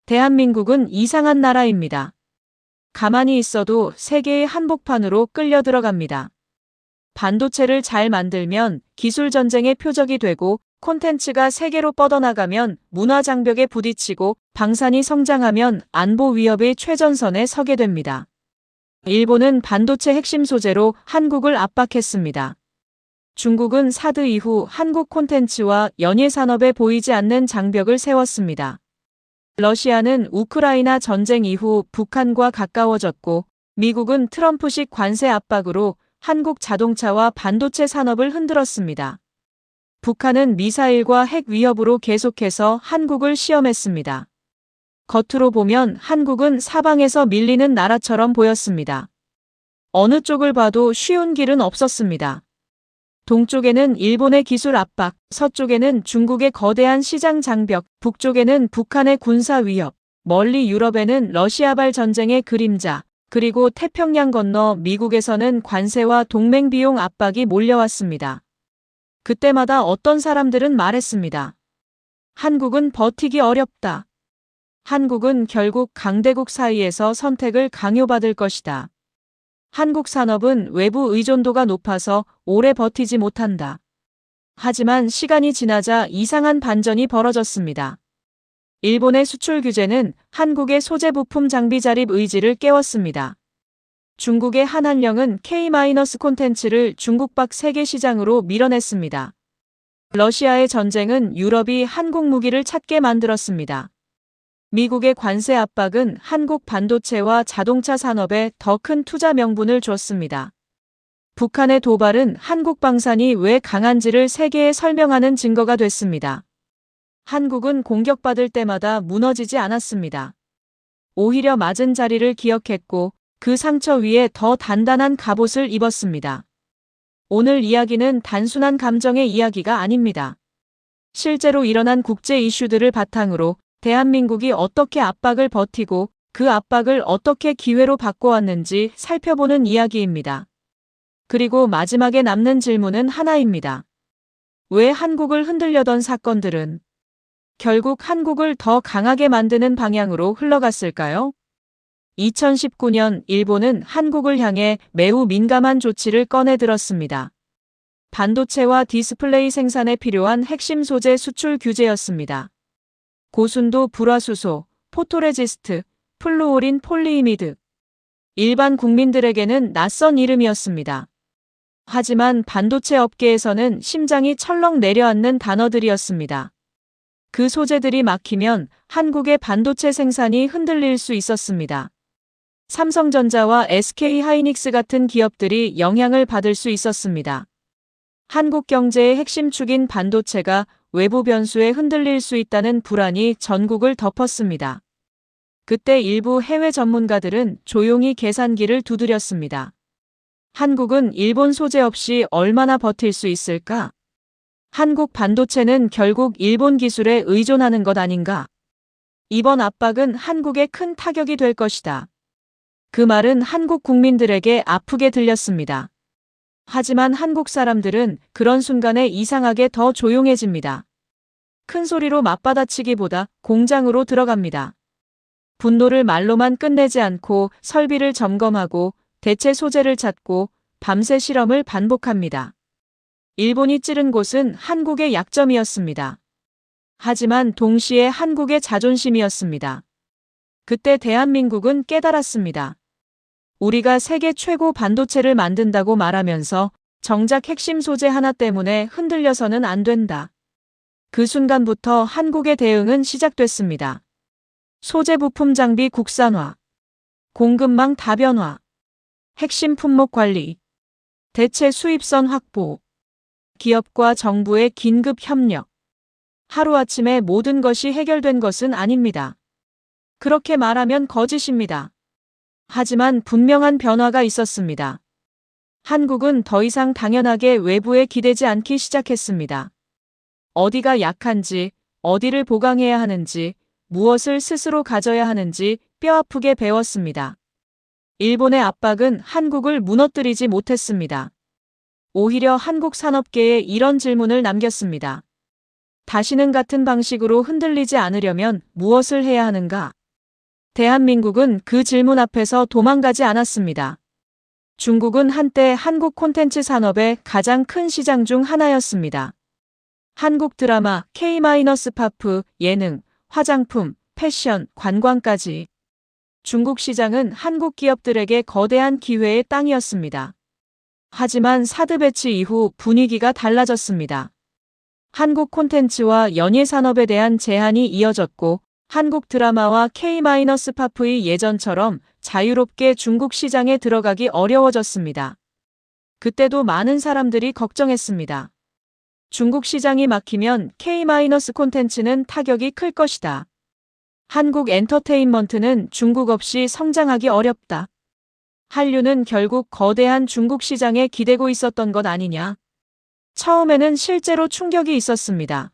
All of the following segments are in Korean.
대한민국은 이상한 나라입니다. 가만히 있어도 세계의 한복판으로 끌려 들어갑니다. 반도체를 잘 만들면 기술 전쟁의 표적이 되고 콘텐츠가 세계로 뻗어나가면 문화 장벽에 부딪히고 방산이 성장하면 안보 위협의 최전선에 서게 됩니다. 일본은 반도체 핵심 소재로 한국을 압박했습니다. 중국은 사드 이후 한국 콘텐츠와 연예 산업에 보이지 않는 장벽을 세웠습니다. 러시아는 우크라이나 전쟁 이후 북한과 가까워졌고 미국은 트럼프식 관세 압박으로 한국 자동차와 반도체 산업을 흔들었습니다. 북한은 미사일과 핵 위협으로 계속해서 한국을 시험했습니다. 겉으로 보면 한국은 사방에서 밀리는 나라처럼 보였습니다. 어느 쪽을 봐도 쉬운 길은 없었습니다. 동쪽에는 일본의 기술 압박, 서쪽에는 중국의 거대한 시장 장벽, 북쪽에는 북한의 군사 위협, 멀리 유럽에는 러시아발 전쟁의 그림자, 그리고 태평양 건너 미국에서는 관세와 동맹 비용 압박이 몰려왔습니다. 그때마다 어떤 사람들은 말했습니다. 한국은 버티기 어렵다. 한국은 결국 강대국 사이에서 선택을 강요받을 것이다. 한국 산업은 외부 의존도가 높아서 오래 버티지 못한다. 하지만 시간이 지나자 이상한 반전이 벌어졌습니다. 일본의 수출 규제는 한국의 소재 부품 장비 자립 의지를 깨웠습니다. 중국의 한한령은 K- 콘텐츠를 중국 밖 세계 시장으로 밀어냈습니다. 러시아의 전쟁은 유럽이 한국 무기를 찾게 만들었습니다. 미국의 관세 압박은 한국 반도체와 자동차 산업에 더 큰 투자 명분을 줬습니다. 북한의 도발은 한국 방산이 왜 강한지를 세계에 설명하는 증거가 됐습니다. 한국은 공격받을 때마다 무너지지 않았습니다. 오히려 맞은 자리를 기억했고 그 상처 위에 더 단단한 갑옷을 입었습니다. 오늘 이야기는 단순한 감정의 이야기가 아닙니다. 실제로 일어난 국제 이슈들을 바탕으로 대한민국이 어떻게 압박을 버티고 그 압박을 어떻게 기회로 바꿔왔는지 살펴보는 이야기입니다. 그리고 마지막에 남는 질문은 하나입니다. 왜 한국을 흔들려던 사건들은 결국 한국을 더 강하게 만드는 방향으로 흘러갔을까요? 2019년 일본은 한국을 향해 매우 민감한 조치를 꺼내들었습니다. 반도체와 디스플레이 생산에 필요한 핵심 소재 수출 규제였습니다. 고순도 불화수소, 포토레지스트, 플루오린 폴리이미드. 일반 국민들에게는 낯선 이름이었습니다. 하지만 반도체 업계에서는 심장이 철렁 내려앉는 단어들이었습니다. 그 소재들이 막히면 한국의 반도체 생산이 흔들릴 수 있었습니다. 삼성전자와 SK하이닉스 같은 기업들이 영향을 받을 수 있었습니다. 한국 경제의 핵심 축인 반도체가 외부 변수에 흔들릴 수 있다는 불안이 전국을 덮었습니다. 그때 일부 해외 전문가들은 조용히 계산기를 두드렸습니다. 한국은 일본 소재 없이 얼마나 버틸 수 있을까? 한국 반도체는 결국 일본 기술에 의존하는 것 아닌가? 이번 압박은 한국에 큰 타격이 될 것이다. 그 말은 한국 국민들에게 아프게 들렸습니다. 하지만 한국 사람들은 그런 순간에 이상하게 더 조용해집니다. 큰 소리로 맞받아치기보다 공장으로 들어갑니다. 분노를 말로만 끝내지 않고 설비를 점검하고 대체 소재를 찾고 밤새 실험을 반복합니다. 일본이 찌른 곳은 한국의 약점이었습니다. 하지만 동시에 한국의 자존심이었습니다. 그때 대한민국은 깨달았습니다. 우리가 세계 최고 반도체를 만든다고 말하면서 정작 핵심 소재 하나 때문에 흔들려서는 안 된다. 그 순간부터 한국의 대응은 시작됐습니다. 소재 부품 장비 국산화, 공급망 다변화, 핵심 품목 관리, 대체 수입선 확보, 기업과 정부의 긴급 협력. 하루아침에 모든 것이 해결된 것은 아닙니다. 그렇게 말하면 거짓입니다. 하지만 분명한 변화가 있었습니다. 한국은 더 이상 당연하게 외부에 기대지 않기 시작했습니다. 어디가 약한지, 어디를 보강해야 하는지, 무엇을 스스로 가져야 하는지 뼈아프게 배웠습니다. 일본의 압박은 한국을 무너뜨리지 못했습니다. 오히려 한국 산업계에 이런 질문을 남겼습니다. 다시는 같은 방식으로 흔들리지 않으려면 무엇을 해야 하는가? 대한민국은 그 질문 앞에서 도망가지 않았습니다. 중국은 한때 한국 콘텐츠 산업의 가장 큰 시장 중 하나였습니다. 한국 드라마, K-팝, 예능, 화장품, 패션, 관광까지 중국 시장은 한국 기업들에게 거대한 기회의 땅이었습니다. 하지만 사드 배치 이후 분위기가 달라졌습니다. 한국 콘텐츠와 연예 산업에 대한 제한이 이어졌고 한국 드라마와 K-팝이 예전처럼 자유롭게 중국 시장에 들어가기 어려워졌습니다. 그때도 많은 사람들이 걱정했습니다. 중국 시장이 막히면 K- 콘텐츠는 타격이 클 것이다. 한국 엔터테인먼트는 중국 없이 성장하기 어렵다. 한류는 결국 거대한 중국 시장에 기대고 있었던 것 아니냐. 처음에는 실제로 충격이 있었습니다.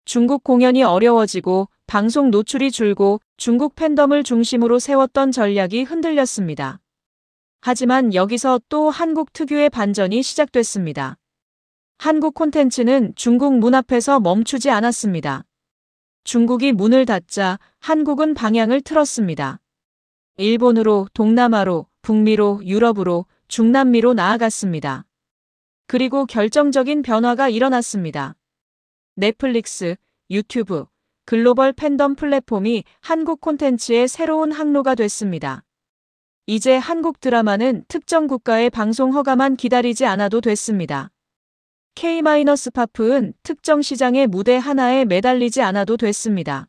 중국 공연이 어려워지고 방송 노출이 줄고 중국 팬덤을 중심으로 세웠던 전략이 흔들렸습니다. 하지만 여기서 또 한국 특유의 반전이 시작됐습니다. 한국 콘텐츠는 중국 문 앞에서 멈추지 않았습니다. 중국이 문을 닫자 한국은 방향을 틀었습니다. 일본으로, 동남아로, 북미로, 유럽으로, 중남미로 나아갔습니다. 그리고 결정적인 변화가 일어났습니다. 넷플릭스, 유튜브, 글로벌 팬덤 플랫폼이 한국 콘텐츠의 새로운 항로가 됐습니다. 이제 한국 드라마는 특정 국가의 방송 허가만 기다리지 않아도 됐습니다. K-팝은 특정 시장의 무대 하나에 매달리지 않아도 됐습니다.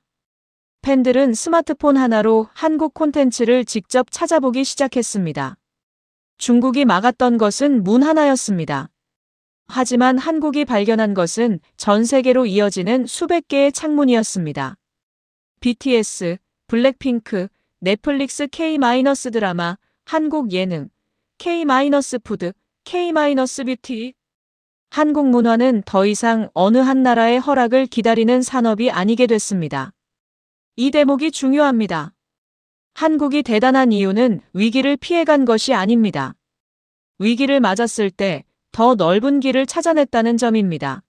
팬들은 스마트폰 하나로 한국 콘텐츠를 직접 찾아보기 시작했습니다. 중국이 막았던 것은 문 하나였습니다. 하지만 한국이 발견한 것은 전 세계로 이어지는 수백 개의 창문이었습니다. BTS, 블랙핑크, 넷플릭스 K- 드라마, 한국 예능, K-푸드, K-뷰티. 한국 문화는 더 이상 어느 한 나라의 허락을 기다리는 산업이 아니게 됐습니다. 이 대목이 중요합니다. 한국이 대단한 이유는 위기를 피해간 것이 아닙니다. 위기를 맞았을 때 더 넓은 길을 찾아냈다는 점입니다.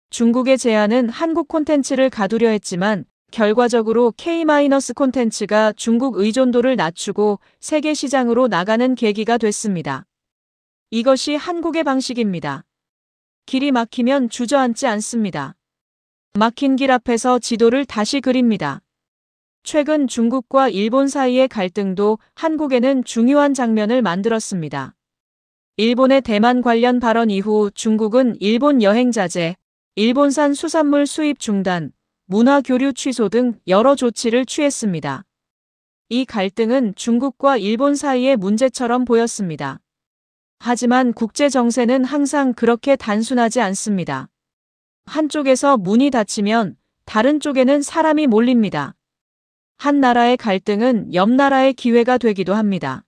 중국의 제안은 한국 콘텐츠를 가두려 했지만 결과적으로 K- 콘텐츠가 중국 의존도를 낮추고 세계 시장으로 나가는 계기가 됐습니다. 이것이 한국의 방식입니다. 길이 막히면 주저앉지 않습니다. 막힌 길 앞에서 지도를 다시 그립니다. 최근 중국과 일본 사이의 갈등도 한국에는 중요한 장면을 만들었습니다. 일본의 대만 관련 발언 이후 중국은 일본 여행 자제, 일본산 수산물 수입 중단, 문화 교류 취소 등 여러 조치를 취했습니다. 이 갈등은 중국과 일본 사이의 문제처럼 보였습니다. 하지만 국제 정세는 항상 그렇게 단순하지 않습니다. 한쪽에서 문이 닫히면 다른 쪽에는 사람이 몰립니다. 한 나라의 갈등은 옆 나라의 기회가 되기도 합니다.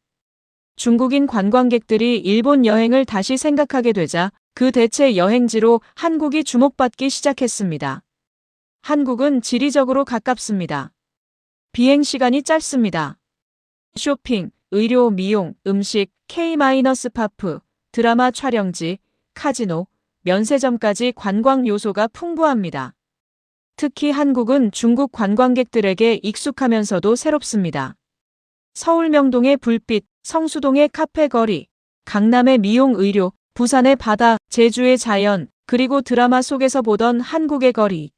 중국인 관광객들이 일본 여행을 다시 생각하게 되자 그 대체 여행지로 한국이 주목받기 시작했습니다. 한국은 지리적으로 가깝습니다. 비행 시간이 짧습니다. 쇼핑, 의료, 미용, 음식, K-팝, 드라마 촬영지, 카지노, 면세점까지 관광 요소가 풍부합니다. 특히 한국은 중국 관광객들에게 익숙하면서도 새롭습니다. 서울 명동의 불빛, 성수동의 카페 거리, 강남의 미용 의료, 부산의 바다, 제주의 자연, 그리고 드라마 속에서 보던 한국의 거리.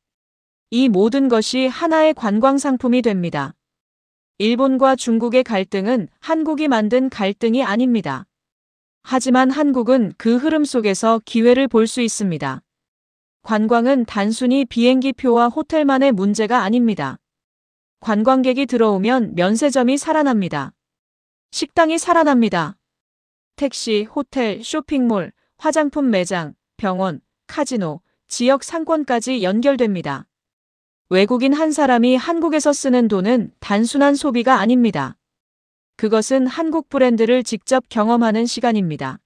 이 모든 것이 하나의 관광 상품이 됩니다. 일본과 중국의 갈등은 한국이 만든 갈등이 아닙니다. 하지만 한국은 그 흐름 속에서 기회를 볼 수 있습니다. 관광은 단순히 비행기 표와 호텔만의 문제가 아닙니다. 관광객이 들어오면 면세점이 살아납니다. 식당이 살아납니다. 택시, 호텔, 쇼핑몰, 화장품 매장, 병원, 카지노, 지역 상권까지 연결됩니다. 외국인 한 사람이 한국에서 쓰는 돈은 단순한 소비가 아닙니다. 그것은 한국 브랜드를 직접 경험하는 시간입니다.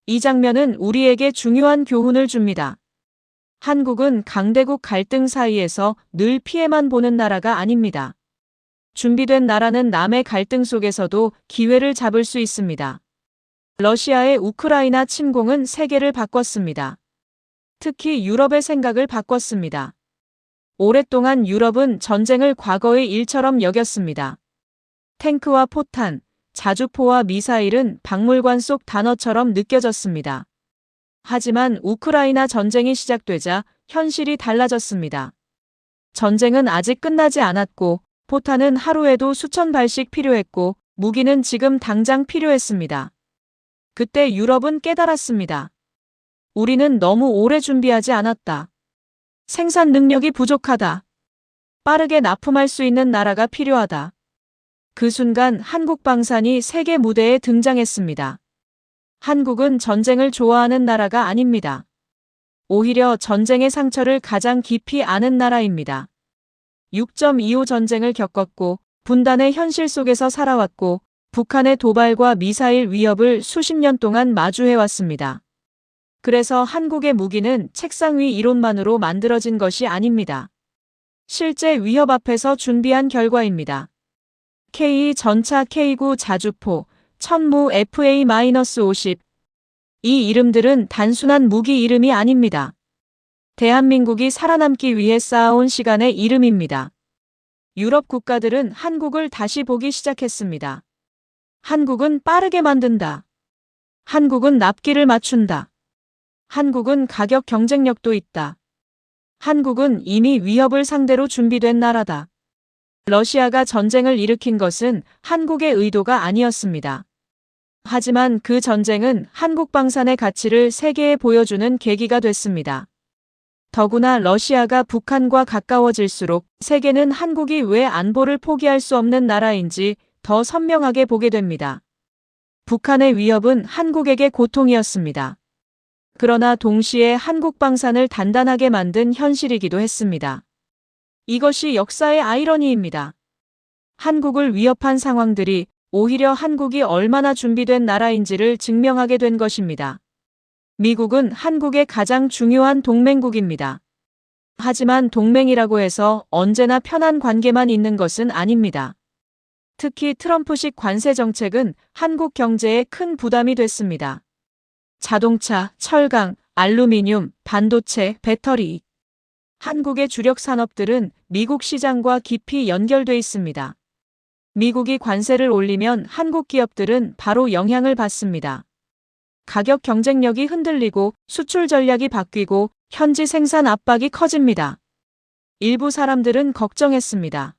이 장면은 우리에게 중요한 교훈을 줍니다. 한국은 강대국 갈등 사이에서 늘 피해만 보는 나라가 아닙니다. 준비된 나라는 남의 갈등 속에서도 기회를 잡을 수 있습니다. 러시아의 우크라이나 침공은 세계를 바꿨습니다. 특히 유럽의 생각을 바꿨습니다. 오랫동안 유럽은 전쟁을 과거의 일처럼 여겼습니다. 탱크와 포탄, 자주포와 미사일은 박물관 속 단어처럼 느껴졌습니다. 하지만 우크라이나 전쟁이 시작되자 현실이 달라졌습니다. 전쟁은 아직 끝나지 않았고, 포탄은 하루에도 수천 발씩 필요했고, 무기는 지금 당장 필요했습니다. 그때 유럽은 깨달았습니다. 우리는 너무 오래 준비하지 않았다. 생산 능력이 부족하다. 빠르게 납품할 수 있는 나라가 필요하다. 그 순간 한국 방산이 세계 무대에 등장했습니다. 한국은 전쟁을 좋아하는 나라가 아닙니다. 오히려 전쟁의 상처를 가장 깊이 아는 나라입니다. 6.25 전쟁을 겪었고 분단의 현실 속에서 살아왔고 북한의 도발과 미사일 위협을 수십 년 동안 마주해왔습니다. 그래서 한국의 무기는 책상 위 이론만으로 만들어진 것이 아닙니다. 실제 위협 앞에서 준비한 결과입니다. K 전차 K9 자주포, 천무 FA-50. 이 이름들은 단순한 무기 이름이 아닙니다. 대한민국이 살아남기 위해 쌓아온 시간의 이름입니다. 유럽 국가들은 한국을 다시 보기 시작했습니다. 한국은 빠르게 만든다. 한국은 납기를 맞춘다. 한국은 가격 경쟁력도 있다. 한국은 이미 위협을 상대로 준비된 나라다. 러시아가 전쟁을 일으킨 것은 한국의 의도가 아니었습니다. 하지만 그 전쟁은 한국 방산의 가치를 세계에 보여주는 계기가 됐습니다. 더구나 러시아가 북한과 가까워질수록 세계는 한국이 왜 안보를 포기할 수 없는 나라인지 더 선명하게 보게 됩니다. 북한의 위협은 한국에게 고통이었습니다. 그러나 동시에 한국 방산을 단단하게 만든 현실이기도 했습니다. 이것이 역사의 아이러니입니다. 한국을 위협한 상황들이 오히려 한국이 얼마나 준비된 나라인지를 증명하게 된 것입니다. 미국은 한국의 가장 중요한 동맹국입니다. 하지만 동맹이라고 해서 언제나 편한 관계만 있는 것은 아닙니다. 특히 트럼프식 관세 정책은 한국 경제에 큰 부담이 됐습니다. 자동차, 철강, 알루미늄, 반도체, 배터리. 한국의 주력 산업들은 미국 시장과 깊이 연결돼 있습니다. 미국이 관세를 올리면 한국 기업들은 바로 영향을 받습니다. 가격 경쟁력이 흔들리고 수출 전략이 바뀌고 현지 생산 압박이 커집니다. 일부 사람들은 걱정했습니다.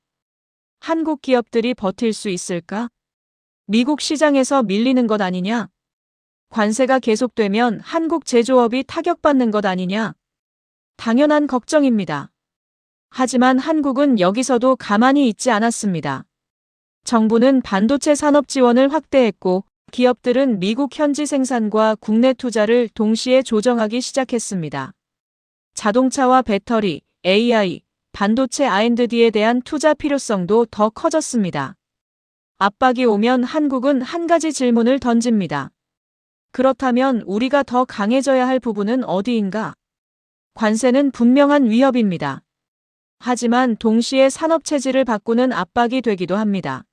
한국 기업들이 버틸 수 있을까? 미국 시장에서 밀리는 것 아니냐? 관세가 계속되면 한국 제조업이 타격받는 것 아니냐? 당연한 걱정입니다. 하지만 한국은 여기서도 가만히 있지 않았습니다. 정부는 반도체 산업 지원을 확대했고 기업들은 미국 현지 생산과 국내 투자를 동시에 조정하기 시작했습니다. 자동차와 배터리, AI, 반도체 R&D에 대한 투자 필요성도 더 커졌습니다. 압박이 오면 한국은 한 가지 질문을 던집니다. 그렇다면 우리가 더 강해져야 할 부분은 어디인가? 관세는 분명한 위협입니다. 하지만 동시에 산업 체질을 바꾸는 압박이 되기도 합니다.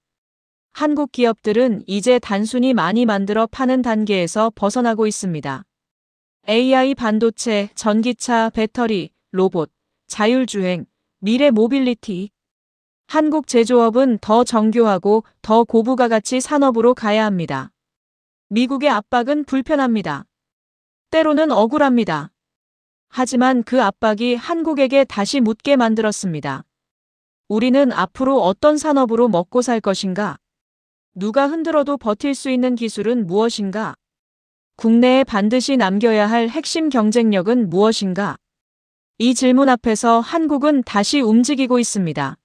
한국 기업들은 이제 단순히 많이 만들어 파는 단계에서 벗어나고 있습니다. AI 반도체, 전기차, 배터리, 로봇, 자율주행, 미래 모빌리티. 한국 제조업은 더 정교하고 더 고부가 가치 산업으로 가야 합니다. 미국의 압박은 불편합니다. 때로는 억울합니다. 하지만 그 압박이 한국에게 다시 묻게 만들었습니다. 우리는 앞으로 어떤 산업으로 먹고 살 것인가? 누가 흔들어도 버틸 수 있는 기술은 무엇인가? 국내에 반드시 남겨야 할 핵심 경쟁력은 무엇인가? 이 질문 앞에서 한국은 다시 움직이고 있습니다.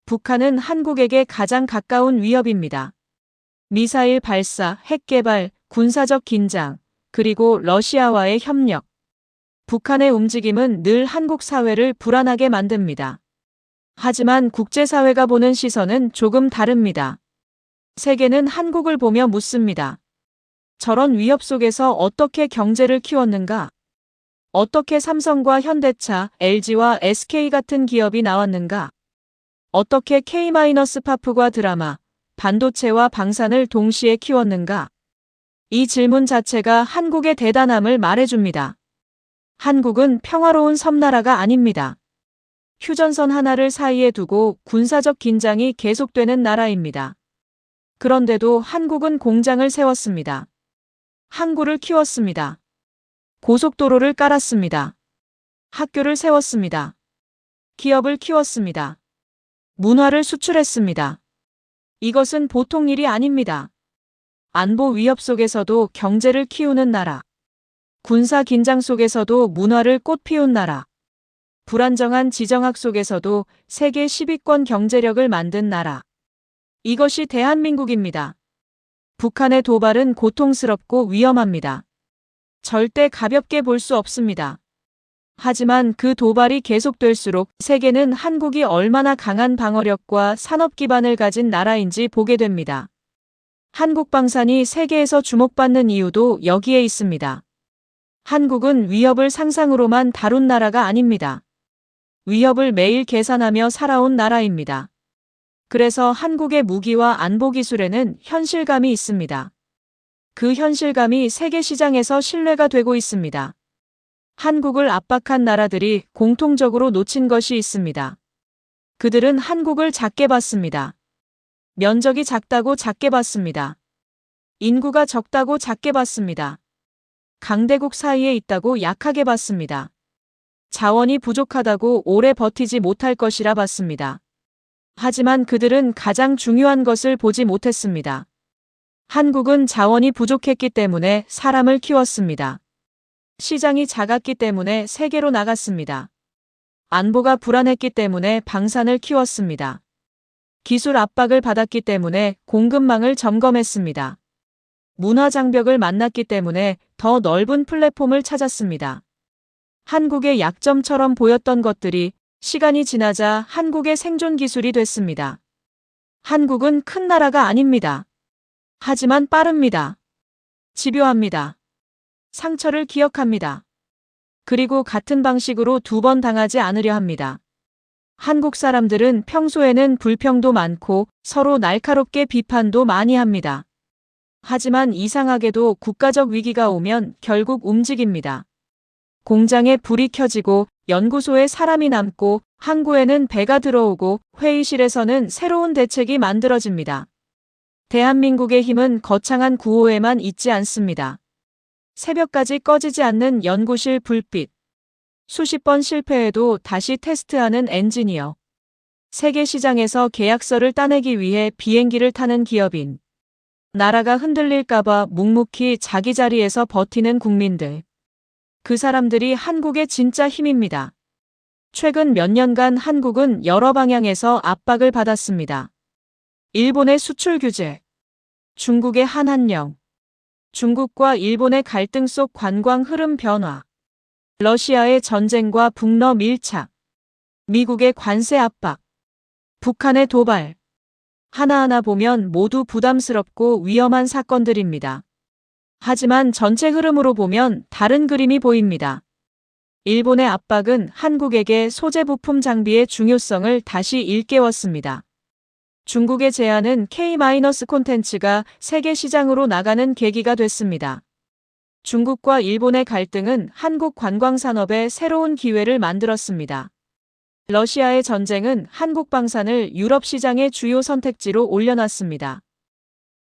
북한은 한국에게 가장 가까운 위협입니다. 미사일 발사, 핵 개발, 군사적 긴장, 그리고 러시아와의 협력. 북한의 움직임은 늘 한국 사회를 불안하게 만듭니다. 하지만 국제사회가 보는 시선은 조금 다릅니다. 세계는 한국을 보며 묻습니다. 저런 위협 속에서 어떻게 경제를 키웠는가? 어떻게 삼성과 현대차, LG와 SK 같은 기업이 나왔는가? 어떻게 K-파프과 드라마, 반도체와 방산을 동시에 키웠는가? 이 질문 자체가 한국의 대단함을 말해줍니다. 한국은 평화로운 섬나라가 아닙니다. 휴전선 하나를 사이에 두고 군사적 긴장이 계속되는 나라입니다. 그런데도 한국은 공장을 세웠습니다. 항구를 키웠습니다. 고속도로를 깔았습니다. 학교를 세웠습니다. 기업을 키웠습니다. 문화를 수출했습니다. 이것은 보통 일이 아닙니다. 안보 위협 속에서도 경제를 키우는 나라. 군사 긴장 속에서도 문화를 꽃피운 나라. 불안정한 지정학 속에서도 세계 10위권 경제력을 만든 나라. 이것이 대한민국입니다. 북한의 도발은 고통스럽고 위험합니다. 절대 가볍게 볼 수 없습니다. 하지만 그 도발이 계속될수록 세계는 한국이 얼마나 강한 방어력과 산업 기반을 가진 나라인지 보게 됩니다. 한국 방산이 세계에서 주목받는 이유도 여기에 있습니다. 한국은 위협을 상상으로만 다룬 나라가 아닙니다. 위협을 매일 계산하며 살아온 나라입니다. 그래서 한국의 무기와 안보 기술에는 현실감이 있습니다. 그 현실감이 세계 시장에서 신뢰가 되고 있습니다. 한국을 압박한 나라들이 공통적으로 놓친 것이 있습니다. 그들은 한국을 작게 봤습니다. 면적이 작다고 작게 봤습니다. 인구가 적다고 작게 봤습니다. 강대국 사이에 있다고 약하게 봤습니다. 자원이 부족하다고 오래 버티지 못할 것이라 봤습니다. 하지만 그들은 가장 중요한 것을 보지 못했습니다. 한국은 자원이 부족했기 때문에 사람을 키웠습니다. 시장이 작았기 때문에 세계로 나갔습니다. 안보가 불안했기 때문에 방산을 키웠습니다. 기술 압박을 받았기 때문에 공급망을 점검했습니다. 문화 장벽을 만났기 때문에 더 넓은 플랫폼을 찾았습니다. 한국의 약점처럼 보였던 것들이 시간이 지나자 한국의 생존 기술이 됐습니다. 한국은 큰 나라가 아닙니다. 하지만 빠릅니다. 집요합니다. 상처를 기억합니다. 그리고 같은 방식으로 2번 당하지 않으려 합니다. 한국 사람들은 평소에는 불평도 많고 서로 날카롭게 비판도 많이 합니다. 하지만 이상하게도 국가적 위기가 오면 결국 움직입니다. 공장에 불이 켜지고 연구소에 사람이 남고 항구에는 배가 들어오고 회의실에서는 새로운 대책이 만들어집니다. 대한민국의 힘은 거창한 구호에만 있지 않습니다. 새벽까지 꺼지지 않는 연구실 불빛. 수십 번 실패해도 다시 테스트하는 엔지니어. 세계 시장에서 계약서를 따내기 위해 비행기를 타는 기업인. 나라가 흔들릴까봐 묵묵히 자기 자리에서 버티는 국민들. 그 사람들이 한국의 진짜 힘입니다. 최근 몇 년간 한국은 여러 방향에서 압박을 받았습니다. 일본의 수출 규제, 중국의 한한령, 중국과 일본의 갈등 속 관광 흐름 변화, 러시아의 전쟁과 북러 밀착, 미국의 관세 압박, 북한의 도발. 하나하나 보면 모두 부담스럽고 위험한 사건들입니다. 하지만 전체 흐름으로 보면 다른 그림이 보입니다. 일본의 압박은 한국에게 소재 부품 장비의 중요성을 다시 일깨웠습니다. 중국의 제안은 K- 콘텐츠가 세계 시장으로 나가는 계기가 됐습니다. 중국과 일본의 갈등은 한국 관광산업에 새로운 기회를 만들었습니다. 러시아의 전쟁은 한국 방산을 유럽 시장의 주요 선택지로 올려놨습니다.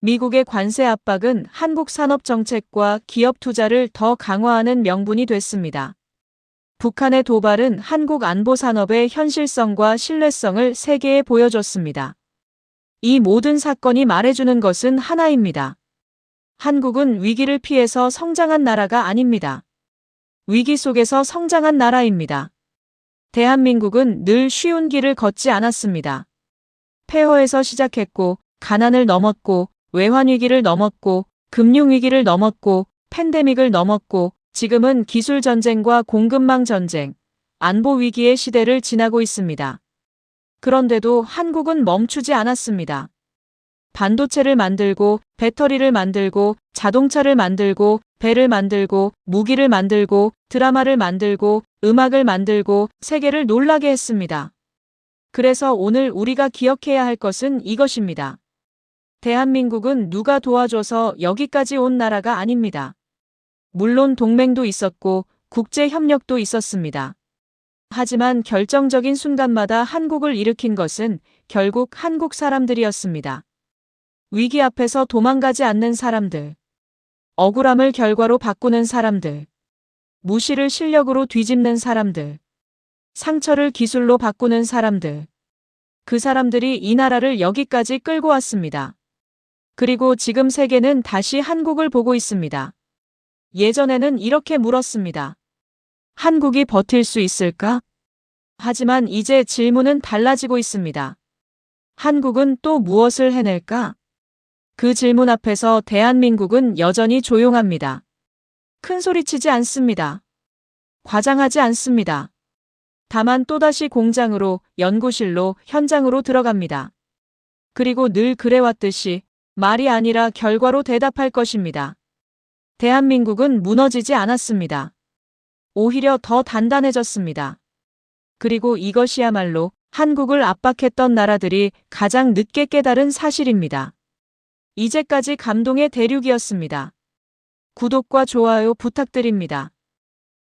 미국의 관세 압박은 한국 산업 정책과 기업 투자를 더 강화하는 명분이 됐습니다. 북한의 도발은 한국 안보 산업의 현실성과 신뢰성을 세계에 보여줬습니다. 이 모든 사건이 말해주는 것은 하나입니다. 한국은 위기를 피해서 성장한 나라가 아닙니다. 위기 속에서 성장한 나라입니다. 대한민국은 늘 쉬운 길을 걷지 않았습니다. 폐허에서 시작했고, 가난을 넘었고, 외환위기를 넘었고, 금융위기를 넘었고, 팬데믹을 넘었고, 지금은 기술 전쟁과 공급망 전쟁, 안보 위기의 시대를 지나고 있습니다. 그런데도 한국은 멈추지 않았습니다. 반도체를 만들고, 배터리를 만들고, 자동차를 만들고, 배를 만들고, 무기를 만들고, 드라마를 만들고, 음악을 만들고, 세계를 놀라게 했습니다. 그래서 오늘 우리가 기억해야 할 것은 이것입니다. 대한민국은 누가 도와줘서 여기까지 온 나라가 아닙니다. 물론 동맹도 있었고, 국제 협력도 있었습니다. 하지만 결정적인 순간마다 한국을 일으킨 것은 결국 한국 사람들이었습니다. 위기 앞에서 도망가지 않는 사람들. 억울함을 결과로 바꾸는 사람들. 무시를 실력으로 뒤집는 사람들. 상처를 기술로 바꾸는 사람들. 그 사람들이 이 나라를 여기까지 끌고 왔습니다. 그리고 지금 세계는 다시 한국을 보고 있습니다. 예전에는 이렇게 물었습니다. 한국이 버틸 수 있을까? 하지만 이제 질문은 달라지고 있습니다. 한국은 또 무엇을 해낼까? 그 질문 앞에서 대한민국은 여전히 조용합니다. 큰 소리치지 않습니다. 과장하지 않습니다. 다만 또다시 공장으로, 연구실로, 현장으로 들어갑니다. 그리고 늘 그래왔듯이 말이 아니라 결과로 대답할 것입니다. 대한민국은 무너지지 않았습니다. 오히려 더 단단해졌습니다. 그리고 이것이야말로 한국을 압박했던 나라들이 가장 늦게 깨달은 사실입니다. 이제까지 감동의 대륙이었습니다. 구독과 좋아요 부탁드립니다.